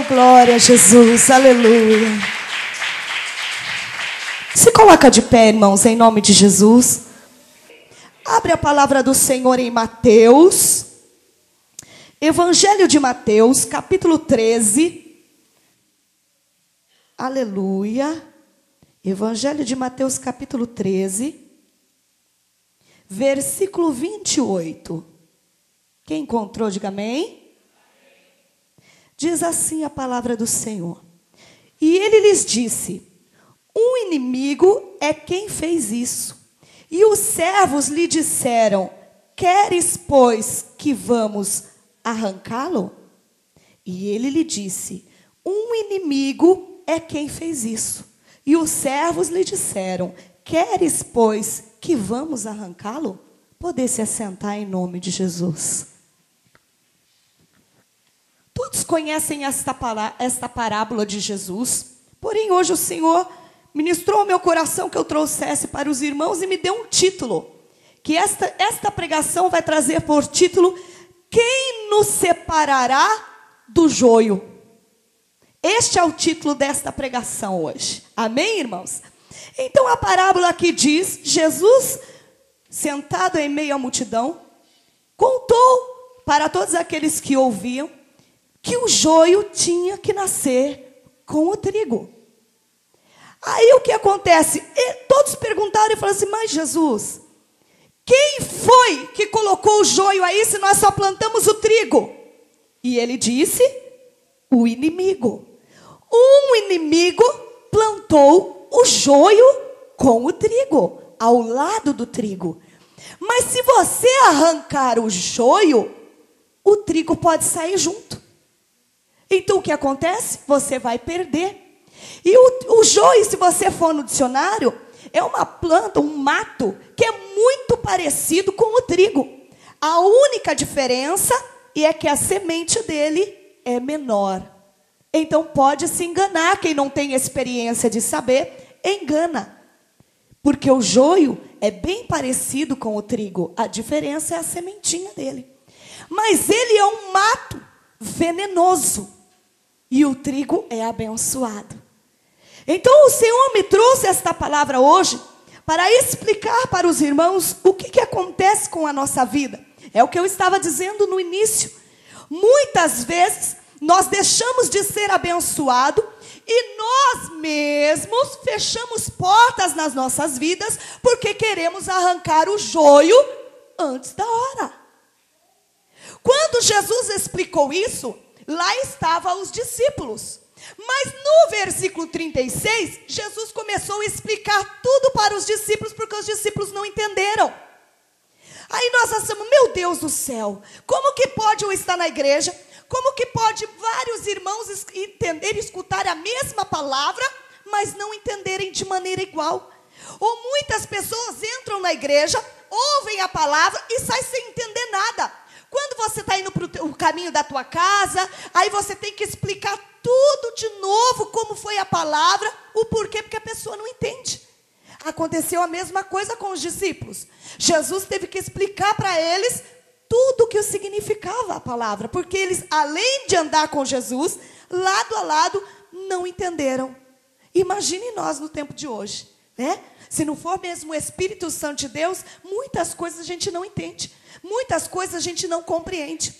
glória a Jesus, aleluia. Se coloca de pé, irmãos, em nome de Jesus. Abre a palavra do Senhor em Mateus. Evangelho de Mateus, capítulo 13. Aleluia. Evangelho de Mateus, capítulo 13. Versículo 28. Quem encontrou, diga amém. Diz assim a palavra do Senhor. E ele lhes disse: um inimigo é quem fez isso. E os servos lhe disseram: queres, pois, que vamos arrancá-lo? E ele lhe disse: um inimigo é quem fez isso. E os servos lhe disseram: queres, pois, que vamos arrancá-lo? Poder se assentar em nome de Jesus. Todos conhecem esta parábola de Jesus, porém hoje o Senhor ministrou ao meu coração que eu trouxesse para os irmãos e me deu um título, que esta pregação vai trazer por título: quem nos separará do joio? Este é o título desta pregação hoje, amém, irmãos? Então a parábola aqui diz: Jesus, sentado em meio à multidão, contou para todos aqueles que ouviam que o joio tinha que nascer com o trigo. Aí o que acontece? Todos perguntaram e falaram assim: mas Jesus, quem foi que colocou o joio aí se nós só plantamos o trigo? E ele disse: o inimigo. Um inimigo plantou o joio com o trigo, ao lado do trigo. Mas se você arrancar o joio, o trigo pode sair junto. Então o que acontece? Você vai perder. E o joio, se você for no dicionário, é uma planta, um mato, que é muito parecido com o trigo. A única diferença é que a semente dele é menor. Então pode se enganar, quem não tem experiência de saber, engana. Porque o joio é bem parecido com o trigo, a diferença é a sementinha dele. Mas ele é um mato venenoso. E o trigo é abençoado. Então o Senhor me trouxe esta palavra hoje para explicar para os irmãos o que acontece com a nossa vida. É o que eu estava dizendo no início. Muitas vezes nós deixamos de ser abençoados e nós mesmos fechamos portas nas nossas vidas porque queremos arrancar o joio antes da hora. Quando Jesus explicou isso, lá estavam os discípulos. Mas no versículo 36, Jesus começou a explicar tudo para os discípulos, porque os discípulos não entenderam. Aí nós achamos: meu Deus do céu, como que pode eu estar na igreja? Como que pode vários irmãos entenderem, escutar a mesma palavra, mas não entenderem de maneira igual? Ou muitas pessoas entram na igreja, ouvem a palavra e saem sem entender nada. Quando você está indo para o caminho da tua casa, aí você tem que explicar tudo de novo, como foi a palavra, o porquê, porque a pessoa não entende. Aconteceu a mesma coisa com os discípulos. Jesus teve que explicar para eles tudo o que significava a palavra, porque eles, além de andar com Jesus, lado a lado, não entenderam. Imagine nós no tempo de hoje, né? Se não for mesmo o Espírito Santo de Deus, muitas coisas a gente não entende. Muitas coisas a gente não compreende.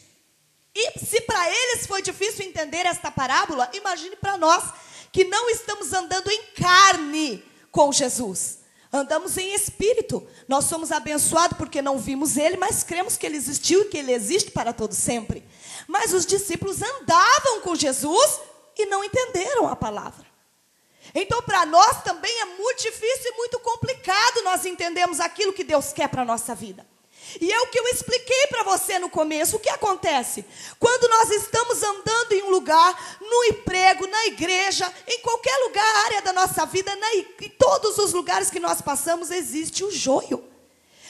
E se para eles foi difícil entender esta parábola, imagine para nós, que não estamos andando em carne com Jesus. Andamos em espírito. Nós somos abençoados porque não vimos ele, mas cremos que ele existiu e que ele existe para todo sempre. Mas os discípulos andavam com Jesus e não entenderam a palavra. Então para nós também é muito difícil e muito complicado nós entendermos aquilo que Deus quer para a nossa vida. E é o que eu expliquei para você no começo. O que acontece? Quando nós estamos andando em um lugar, no emprego, na igreja, em qualquer lugar, área da nossa vida, em todos os lugares que nós passamos, existe o joio.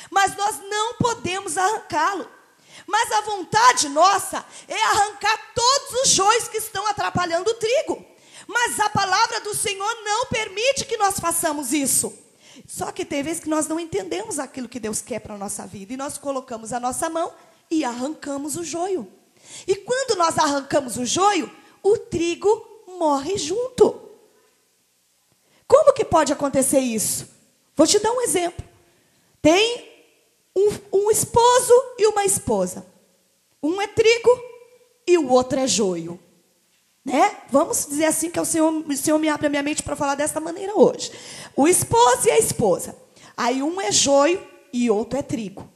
Mas nós não podemos arrancá-lo. Mas a vontade nossa é arrancar todos os joios que estão atrapalhando o trigo. Mas a palavra do Senhor não permite que nós façamos isso. Só que tem vezes que nós não entendemos aquilo que Deus quer para a nossa vida. E nós colocamos a nossa mão e arrancamos o joio. E quando nós arrancamos o joio, o trigo morre junto. Como que pode acontecer isso? Vou te dar um exemplo. Tem um esposo e uma esposa. Um é trigo e o outro é joio. Né? Vamos dizer assim que o Senhor me abre a minha mente para falar dessa maneira hoje. O esposo e a esposa. Aí um é joio e outro é trigo.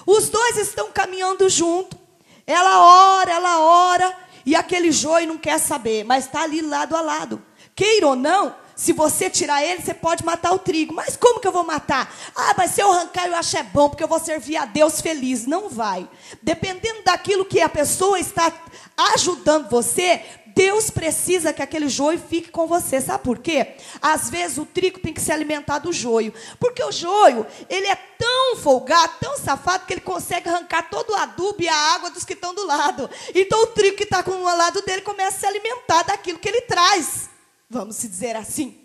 Os dois estão caminhando junto. Ela ora, e aquele joio não quer saber, mas está ali lado a lado. Queira ou não, se você tirar ele, você pode matar o trigo. Mas como que eu vou matar? Ah, mas se eu arrancar, eu acho é bom, porque eu vou servir a Deus feliz. Não vai. Dependendo daquilo que a pessoa está ajudando você, Deus precisa que aquele joio fique com você. Sabe por quê? Às vezes o trigo tem que se alimentar do joio. Porque o joio, ele é tão folgado, tão safado, que ele consegue arrancar todo o adubo e a água dos que estão do lado. Então o trigo que está com o lado dele começa a se alimentar daquilo que ele traz. Vamos se dizer assim.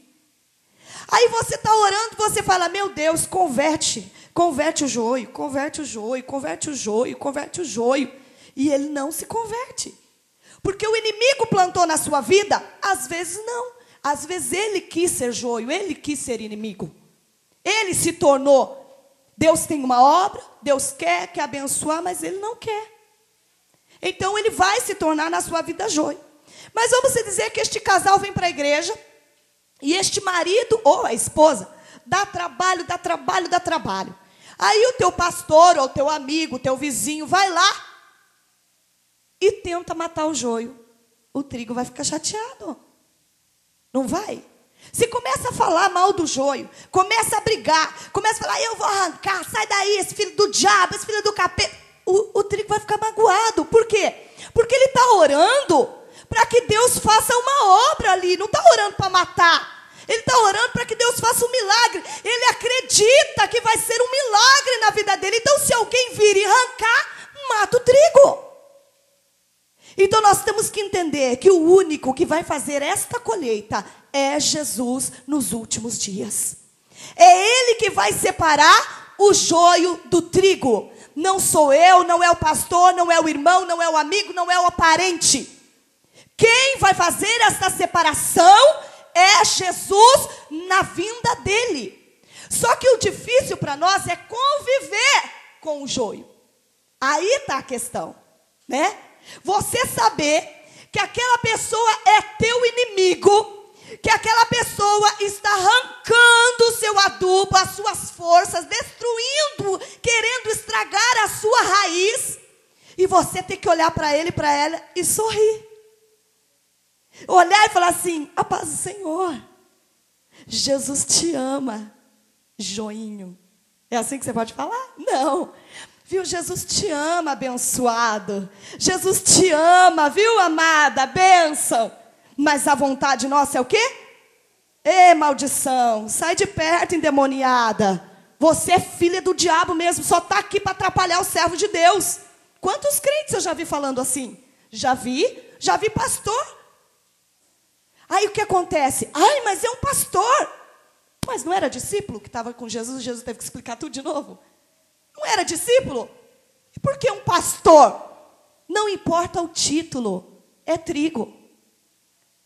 Aí você está orando, você fala, meu Deus, converte o joio, converte o joio, converte o joio, converte o joio. E ele não se converte. Porque o inimigo plantou na sua vida? Às vezes não. Às vezes ele quis ser joio, ele quis ser inimigo. Ele se tornou. Deus tem uma obra, Deus quer abençoar, mas ele não quer. Então ele vai se tornar na sua vida joio. Mas vamos dizer que este casal vem para a igreja e este marido ou a esposa dá trabalho. Aí o teu pastor ou o teu amigo, o teu vizinho vai lá e tenta matar o joio. O trigo vai ficar chateado. Não vai? Se começa a falar mal do joio, começa a brigar, começa a falar, eu vou arrancar, sai daí, esse filho do diabo, esse filho do capeta. O trigo vai ficar magoado. Por quê? Porque ele está orando para que Deus faça uma obra ali. Não está orando para matar. Ele está orando para que Deus faça um milagre. Ele acredita que vai ser um milagre na vida dele. Então, se alguém vir e arrancar, mata o trigo. Então, nós temos que entender que o único que vai fazer esta colheita é Jesus nos últimos dias. É Ele que vai separar o joio do trigo. Não sou eu, não é o pastor, não é o irmão, não é o amigo, não é o parente. Quem vai fazer essa separação é Jesus na vinda dele. Só que o difícil para nós é conviver com o joio. Aí está a questão, né? Você saber que aquela pessoa é teu inimigo, que aquela pessoa está arrancando o seu adubo, as suas forças, destruindo, querendo estragar a sua raiz, e você tem que olhar para ele, para ela e sorrir. Olhar e falar assim, a paz do Senhor, Jesus te ama, joinho. É assim que você pode falar? Não. Viu, Jesus te ama, abençoado. Jesus te ama, viu, amada, bênção. Mas a vontade nossa é o quê? Ê, maldição, sai de perto, endemoniada. Você é filha do diabo mesmo, só está aqui para atrapalhar o servo de Deus. Quantos crentes eu já vi falando assim? Já vi pastor. Aí o que acontece? Ai, mas é um pastor. Mas não era discípulo que estava com Jesus? Jesus teve que explicar tudo de novo. Não era discípulo? E por que um pastor? Não importa o título, é trigo.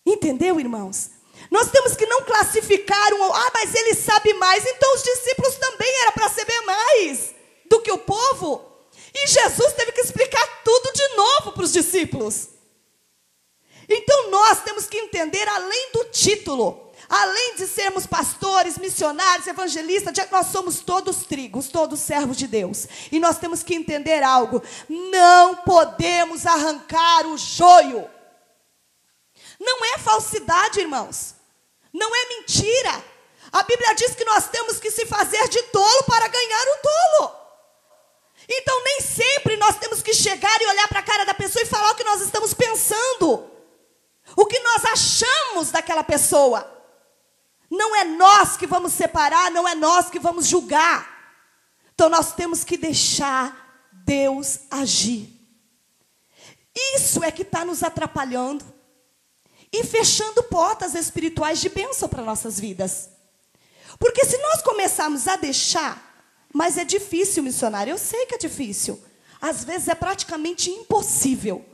Entendeu, irmãos? Nós temos que não classificar mas ele sabe mais. Então os discípulos também era para saber mais do que o povo. E Jesus teve que explicar tudo de novo para os discípulos. Então nós temos que entender, além do título, além de sermos pastores, missionários, evangelistas, nós somos todos trigos, todos servos de Deus. E nós temos que entender algo: não podemos arrancar o joio. Não é falsidade, irmãos. Não é mentira. A Bíblia diz que nós temos que se fazer de tolo para ganhar o tolo. Então nem sempre nós temos que chegar e olhar para a cara da pessoa e falar o que nós estamos pensando, o que nós achamos daquela pessoa. Não é nós que vamos separar, não é nós que vamos julgar. Então nós temos que deixar Deus agir. Isso é que está nos atrapalhando e fechando portas espirituais de bênção para nossas vidas. Porque se nós começarmos a deixar, mas é difícil, missionário, eu sei que é difícil. Às vezes é praticamente impossível.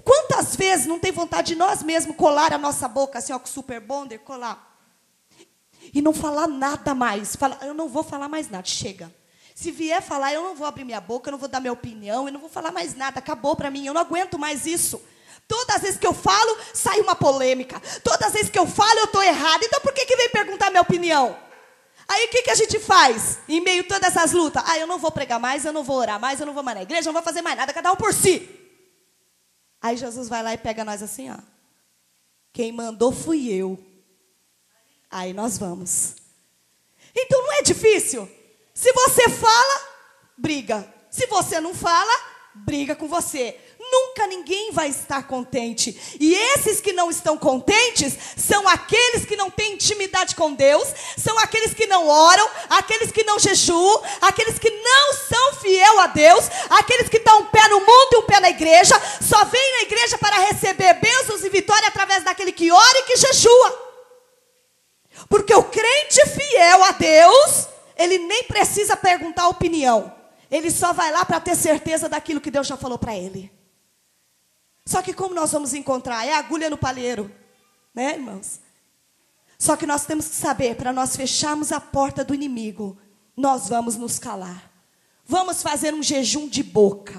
Quantas vezes não tem vontade de nós mesmos colar a nossa boca, assim, ó, com o super bonder, colar. E não falar nada mais. Eu não vou falar mais nada, chega. Se vier falar, eu não vou abrir minha boca, eu não vou dar minha opinião, eu não vou falar mais nada, acabou para mim, eu não aguento mais isso. Todas as vezes que eu falo, sai uma polêmica. Todas as vezes que eu falo, eu estou errada. Então por que vem perguntar minha opinião? Aí o que a gente faz em meio a todas essas lutas? Eu não vou pregar mais, eu não vou orar mais, eu não vou mais na igreja, eu não vou fazer mais nada, cada um por si. Aí Jesus vai lá e pega nós assim, ó. Quem mandou fui eu. Aí nós vamos. Então não é difícil. Se você fala, briga. Se você não fala, briga com você. Nunca ninguém vai estar contente. E esses que não estão contentes são aqueles que não têm intimidade com Deus, são aqueles que não oram, aqueles que não jejuam, aqueles que não são fiel a Deus, aqueles que estão um pé no mundo e um pé na igreja, só vêm na igreja para receber bênçãos e vitória através daquele que ora e que jejua. Porque o crente fiel a Deus, ele nem precisa perguntar a opinião. Ele só vai lá para ter certeza daquilo que Deus já falou para ele. Só que como nós vamos encontrar? É agulha no palheiro, né, irmãos? Só que nós temos que saber, para nós fecharmos a porta do inimigo, nós vamos nos calar. Vamos fazer um jejum de boca.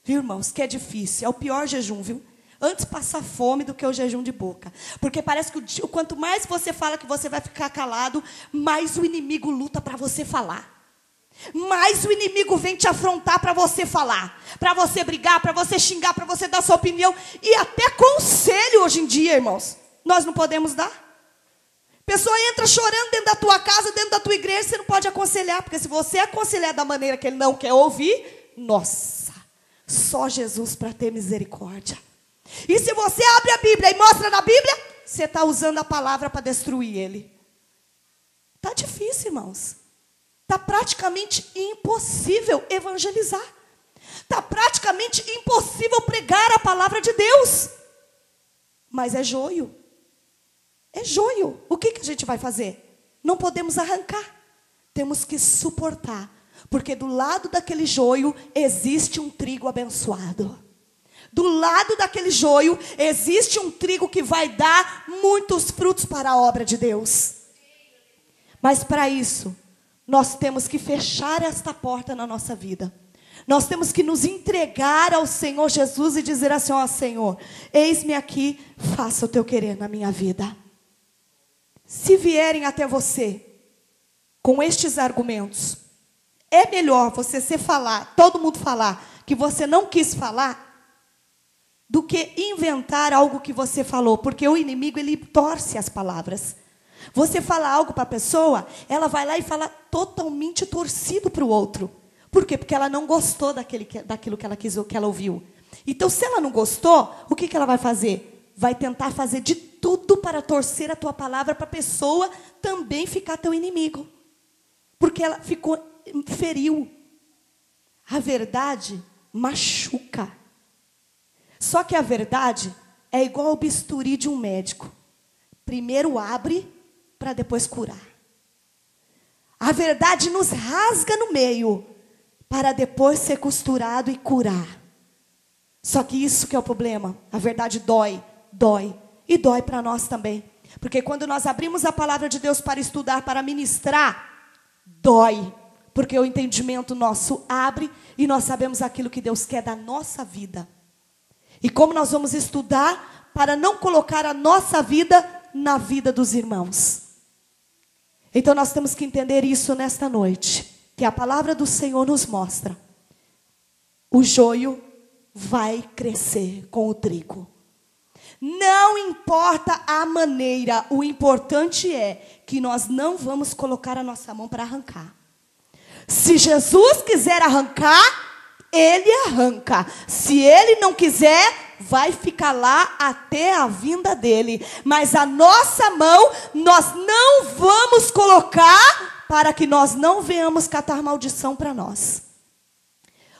Viu, irmãos? Que é difícil, é o pior jejum, viu? Antes passar fome do que o jejum de boca. Porque parece que quanto mais você fala que você vai ficar calado, mais o inimigo luta para você falar. Mais o inimigo vem te afrontar para você falar, para você brigar, para você xingar, para você dar sua opinião. E até conselho hoje em dia, irmãos, nós não podemos dar. Pessoa entra chorando dentro da tua casa, dentro da tua igreja, você não pode aconselhar. Porque se você aconselhar da maneira que ele não quer ouvir, nossa, só Jesus para ter misericórdia. E se você abre a Bíblia e mostra na Bíblia, você está usando a palavra para destruir ele. Está difícil, irmãos. Está praticamente impossível evangelizar. Está praticamente impossível pregar a palavra de Deus. Mas é joio. É joio. O que a gente vai fazer? Não podemos arrancar. Temos que suportar. Porque do lado daquele joio existe um trigo abençoado. Do lado daquele joio existe um trigo que vai dar muitos frutos para a obra de Deus. Mas para isso, nós temos que fechar esta porta na nossa vida. Nós temos que nos entregar ao Senhor Jesus e dizer assim, ó Senhor, eis-me aqui, faça o teu querer na minha vida. Se vierem até você com estes argumentos, é melhor você todo mundo falar que você não quis falar, do que inventar algo que você falou. Porque o inimigo, ele torce as palavras. Você fala algo para a pessoa, ela vai lá e fala totalmente torcido para o outro. Por quê? Porque ela não gostou daquilo que ela quis, que ela ouviu. Então, se ela não gostou, o que ela vai fazer? Vai tentar fazer de tudo para torcer a tua palavra para a pessoa também ficar teu inimigo. Porque ela feriu. A verdade machuca. Só que a verdade é igual ao bisturi de um médico. Primeiro abre para depois curar. A verdade nos rasga no meio para depois ser costurado e curar. Só que isso que é o problema. A verdade dói. E dói para nós também. Porque quando nós abrimos a palavra de Deus para estudar, para ministrar, dói. Porque o entendimento nosso abre e nós sabemos aquilo que Deus quer da nossa vida. E como nós vamos estudar para não colocar a nossa vida na vida dos irmãos. Então nós temos que entender isso nesta noite. Que a palavra do Senhor nos mostra. O joio vai crescer com o trigo. Não importa a maneira, o importante é que nós não vamos colocar a nossa mão para arrancar. Se Jesus quiser arrancar, ele arranca. Se ele não quiser, vai ficar lá até a vinda dele. Mas a nossa mão, nós não vamos colocar para que nós não venhamos catar maldição para nós.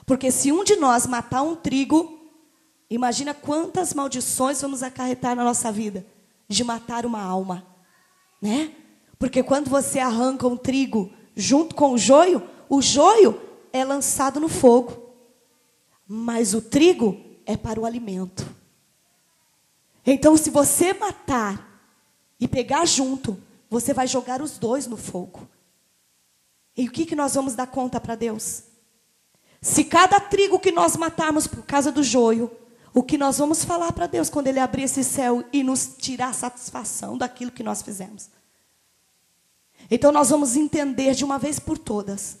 Porque se um de nós matar um trigo, imagina quantas maldições vamos acarretar na nossa vida de matar uma alma, né? Porque quando você arranca um trigo junto com o joio é lançado no fogo. Mas o trigo, é para o alimento. Então, se você matar e pegar junto, você vai jogar os dois no fogo. E o que nós vamos dar conta para Deus? Se cada trigo que nós matarmos por causa do joio, o que nós vamos falar para Deus quando Ele abrir esse céu e nos tirar a satisfação daquilo que nós fizemos? Então nós vamos entender de uma vez por todas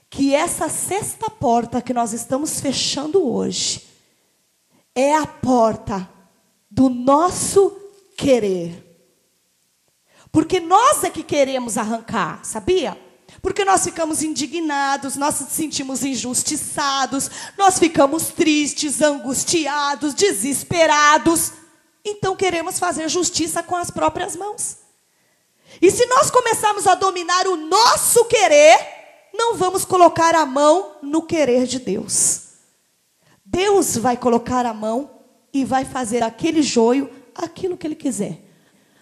que essa sexta porta que nós estamos fechando hoje é a porta do nosso querer. Porque nós é que queremos arrancar, sabia? Porque nós ficamos indignados, nós nos sentimos injustiçados, nós ficamos tristes, angustiados, desesperados. Então queremos fazer justiça com as próprias mãos. E se nós começarmos a dominar o nosso querer, não vamos colocar a mão no querer de Deus. Deus vai colocar a mão e vai fazer aquele joio, aquilo que Ele quiser.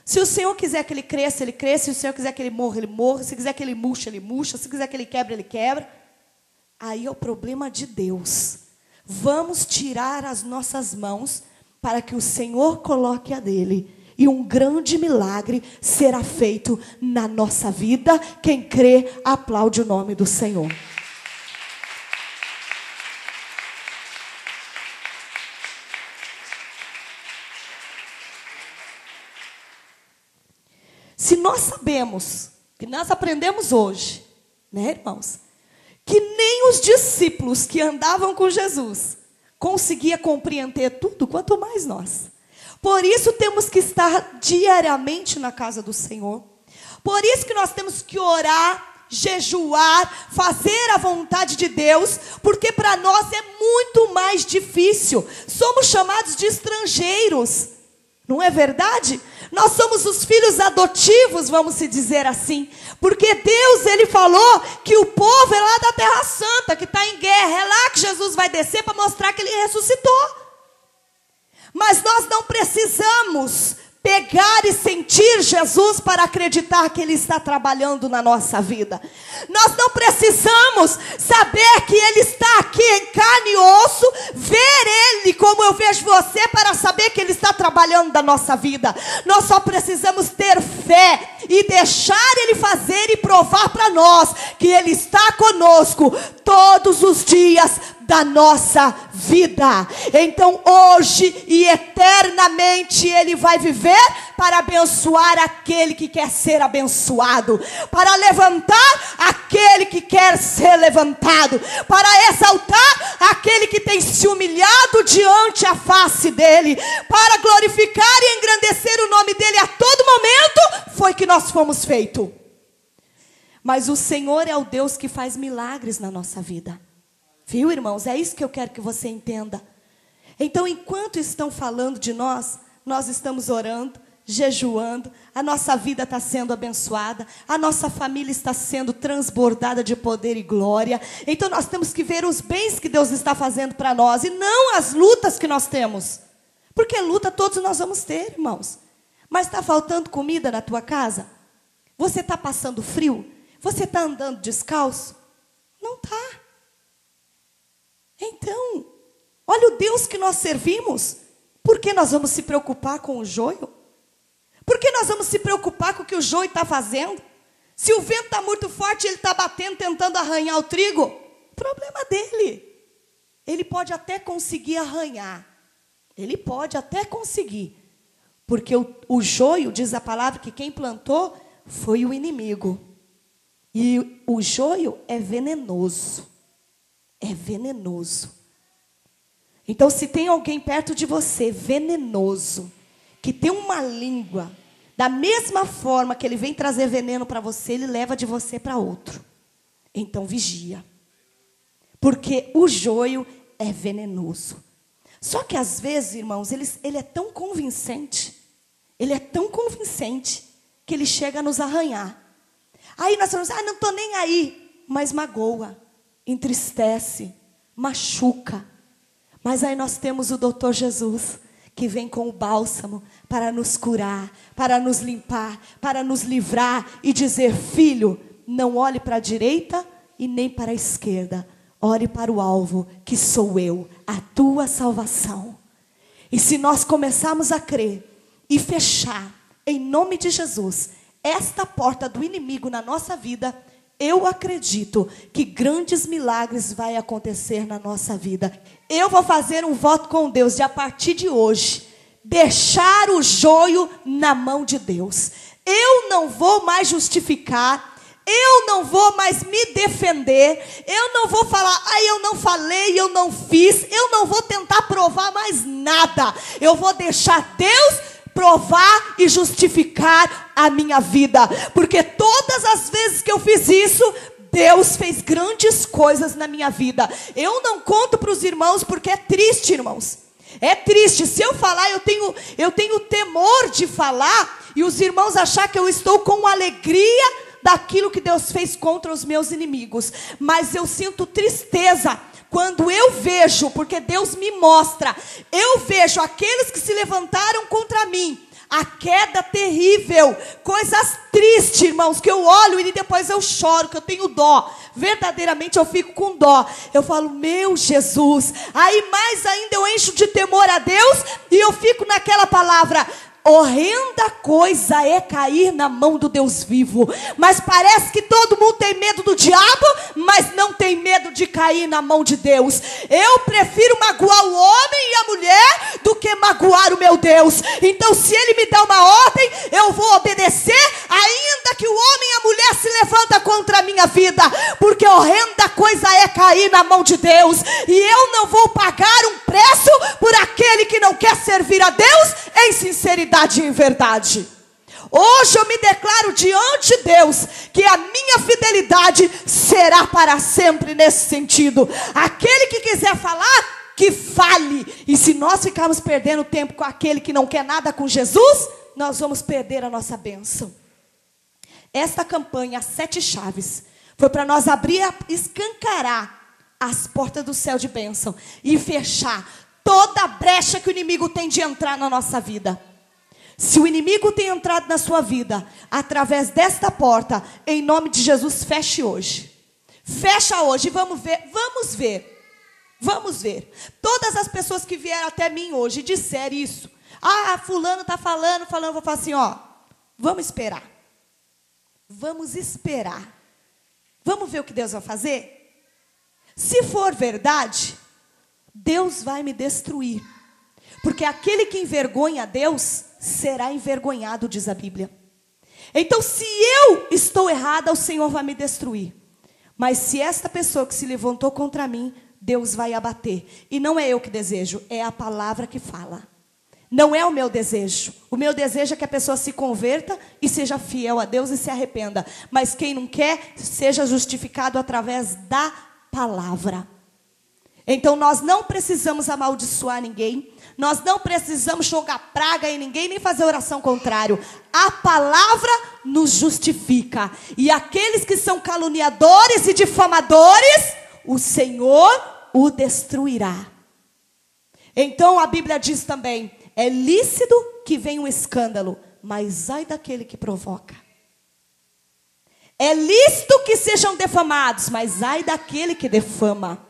Se o Senhor quiser que ele cresça, Ele cresce. Se o Senhor quiser que ele morra, Ele morra. Se quiser que ele murcha, Ele murcha. Se quiser que ele quebre, Ele quebra. Aí é o problema de Deus. Vamos tirar as nossas mãos para que o Senhor coloque a dele. E um grande milagre será feito na nossa vida. Quem crê, aplaude o nome do Senhor. Se nós sabemos, que nós aprendemos hoje, né, irmãos, que nem os discípulos que andavam com Jesus conseguiam compreender tudo, quanto mais nós. Por isso temos que estar diariamente na casa do Senhor. Por isso que nós temos que orar, jejuar, fazer a vontade de Deus, porque para nós é muito mais difícil. Somos chamados de estrangeiros. Não é verdade? Nós somos os filhos adotivos, vamos se dizer assim. Porque Deus, Ele falou que o povo é lá da Terra Santa, que está em guerra. É lá que Jesus vai descer para mostrar que Ele ressuscitou. Mas nós não precisamos pegar e sentir Jesus para acreditar que Ele está trabalhando na nossa vida. Nós não precisamos saber que Ele está aqui em carne e osso, ver Ele como eu vejo você para saber que Ele está trabalhando na nossa vida. Nós só precisamos ter fé e deixar Ele fazer e provar para nós que Ele está conosco todos os dias da nossa vida. Então hoje e eternamente Ele vai viver para abençoar aquele que quer ser abençoado, para levantar aquele que quer ser levantado, para exaltar aquele que tem se humilhado diante a face dele, para glorificar e engrandecer o nome dele a todo momento. Foi que nós fomos feitos. Mas o Senhor é o Deus que faz milagres na nossa vida. Viu, irmãos? É isso que eu quero que você entenda. Então, enquanto estão falando de nós, nós estamos orando, jejuando, a nossa vida está sendo abençoada, a nossa família está sendo transbordada de poder e glória. Então, nós temos que ver os bens que Deus está fazendo para nós e não as lutas que nós temos. Porque luta todos nós vamos ter, irmãos. Mas está faltando comida na tua casa? Você está passando frio? Você está andando descalço? Não está. Então, olha o Deus que nós servimos. Por que nós vamos se preocupar com o joio? Por que nós vamos se preocupar com o que o joio está fazendo? Se o vento está muito forte, ele está batendo, tentando arranhar o trigo, problema dele. Ele pode até conseguir arranhar. Ele pode até conseguir. Porque o joio, diz a palavra, que quem plantou foi o inimigo. E o joio é venenoso. É venenoso. Então, se tem alguém perto de você, venenoso, que tem uma língua, da mesma forma que ele vem trazer veneno para você, ele leva de você para outro. Então, vigia. Porque o joio é venenoso. Só que, às vezes, irmãos, ele é tão convincente, que ele chega a nos arranhar. Aí nós falamos, não estou nem aí, mas magoa. Entristece, machuca. Mas aí nós temos o doutor Jesus, que vem com o bálsamo para nos curar, para nos limpar, para nos livrar e dizer, filho, não olhe para a direita e nem para a esquerda. ore para o alvo, que sou eu, a tua salvação. E se nós começarmos a crer e fechar, em nome de Jesus, esta porta do inimigo na nossa vida, eu acredito que grandes milagres vai acontecer na nossa vida. Eu vou fazer um voto com Deus de, a partir de hoje, deixar o joio na mão de Deus. Eu não vou mais justificar, eu não vou mais me defender, eu não vou falar, eu não falei, eu não fiz, eu não vou tentar provar mais nada. Eu vou deixar Deus provar e justificar a minha vida, porque todas as vezes que eu fiz isso, Deus fez grandes coisas na minha vida. Eu não conto para os irmãos porque é triste, irmãos. É triste, se eu falar, eu tenho temor de falar e os irmãos achar que eu estou com alegria daquilo que Deus fez contra os meus inimigos. Mas eu sinto tristeza quando eu vejo, porque Deus me mostra, eu vejo aqueles que se levantaram contra mim, a queda terrível, coisas tristes, irmãos, que eu olho e depois eu choro, que eu tenho dó, verdadeiramente eu fico com dó, eu falo, meu Jesus, aí mais ainda eu encho de temor a Deus, e eu fico naquela palavra, horrenda coisa é cair na mão do Deus vivo. Mas parece que todo mundo tem medo do diabo, mas não tem medo de cair na mão de Deus. Eu prefiro magoar o homem e a mulher do que magoar o meu Deus. Então se ele me dá uma ordem, eu vou obedecer, ainda que o homem e a mulher se levanta contra a minha vida, porque horrenda coisa é cair na mão de Deus. E eu não vou pagar um preço por aquele que não quer servir a Deus em sinceridade e em verdade. Hoje eu me declaro diante de Deus que a minha fidelidade será para sempre nesse sentido. Aquele que quiser falar, que fale. E se nós ficarmos perdendo tempo com aquele que não quer nada com Jesus, nós vamos perder a nossa bênção. Esta campanha, as 7 chaves, foi para nós abrir, escancarar as portas do céu de bênção e fechar toda a brecha que o inimigo tem de entrar na nossa vida. Se o inimigo tem entrado na sua vida através desta porta, em nome de Jesus, feche hoje. Fecha hoje e vamos ver. Vamos ver. Todas as pessoas que vieram até mim hoje e disseram isso. Fulano está falando, eu vou falar assim, vamos esperar. Vamos esperar. Vamos ver o que Deus vai fazer? Se for verdade, Deus vai me destruir. Porque aquele que envergonha a Deus será envergonhado, diz a Bíblia. Então, se eu estou errada, o Senhor vai me destruir. Mas se esta pessoa que se levantou contra mim, Deus vai abater. E não é eu que desejo, é a palavra que fala. Não é o meu desejo. O meu desejo é que a pessoa se converta e seja fiel a Deus e se arrependa. Mas quem não quer, seja justificado através da palavra. Então nós não precisamos amaldiçoar ninguém. Nós não precisamos jogar praga em ninguém, nem fazer oração contrário. A palavra nos justifica. E aqueles que são caluniadores e difamadores, o Senhor o destruirá. Então a Bíblia diz também, é lícito que venha um escândalo, mas ai daquele que provoca. É lícito que sejam defamados, mas ai daquele que defama.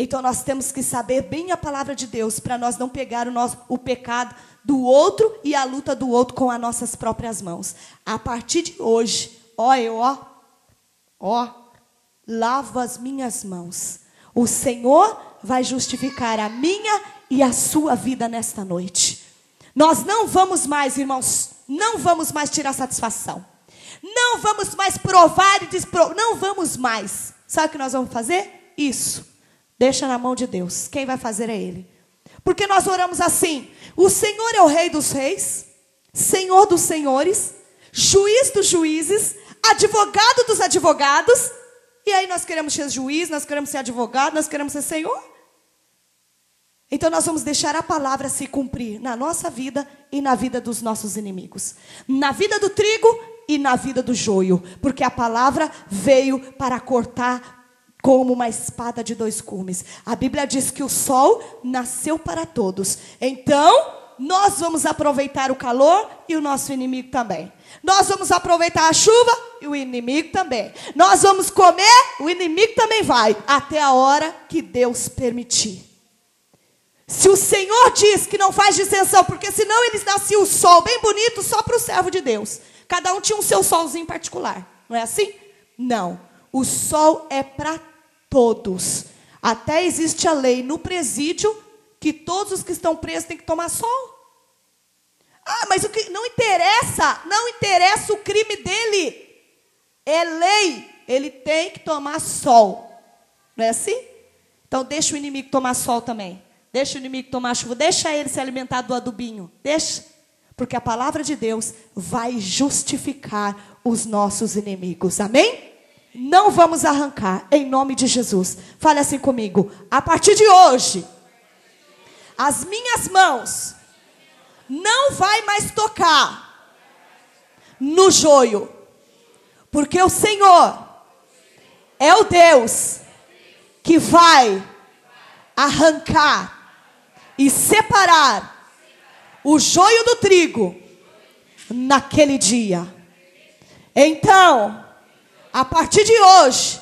Então nós temos que saber bem a palavra de Deus, para nós não pegar o pecado do outro e a luta do outro com as nossas próprias mãos. A partir de hoje, lavo as minhas mãos. O Senhor vai justificar a minha e a sua vida nesta noite. Nós não vamos mais, irmãos, não vamos mais tirar satisfação. Não vamos mais provar e desprovar, não vamos mais. Sabe o que nós vamos fazer? Isso. Deixa na mão de Deus. Quem vai fazer é Ele. Porque nós oramos assim. O Senhor é o Rei dos reis, Senhor dos senhores, Juiz dos juízes, Advogado dos advogados. E aí nós queremos ser juiz, nós queremos ser advogado, nós queremos ser Senhor. Então nós vamos deixar a palavra se cumprir na nossa vida e na vida dos nossos inimigos. Na vida do trigo e na vida do joio. Porque a palavra veio para cortar como uma espada de 2 gumes. A Bíblia diz que o sol nasceu para todos. Então, nós vamos aproveitar o calor e o nosso inimigo também. Nós vamos aproveitar a chuva e o inimigo também. Nós vamos comer, o inimigo também vai, até a hora que Deus permitir. Se o Senhor diz que não faz dissensão, porque senão eles nasciam o sol bem bonito só para o servo de Deus. Cada um tinha um seu solzinho particular. Não é assim? Não. O sol é para todos. Até existe a lei no presídio que todos os que estão presos têm que tomar sol. Ah, mas o que não interessa o crime dele. É lei. Ele tem que tomar sol. Não é assim? Então deixa o inimigo tomar sol também. Deixa o inimigo tomar chuva. Deixa ele se alimentar do adubinho. Deixa. Porque a palavra de Deus vai justificar os nossos inimigos. Amém? Não vamos arrancar, em nome de Jesus. Fale assim comigo. A partir de hoje, as minhas mãos não vai mais tocar no joio. Porque o Senhor é o Deus que vai arrancar e separar o joio do trigo naquele dia. Então, a partir de hoje,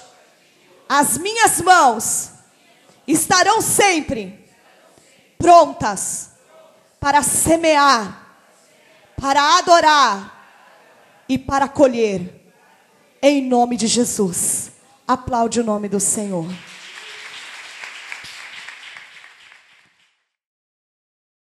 as minhas mãos estarão sempre prontas para semear, para adorar e para colher. Em nome de Jesus. Aplaude o nome do Senhor.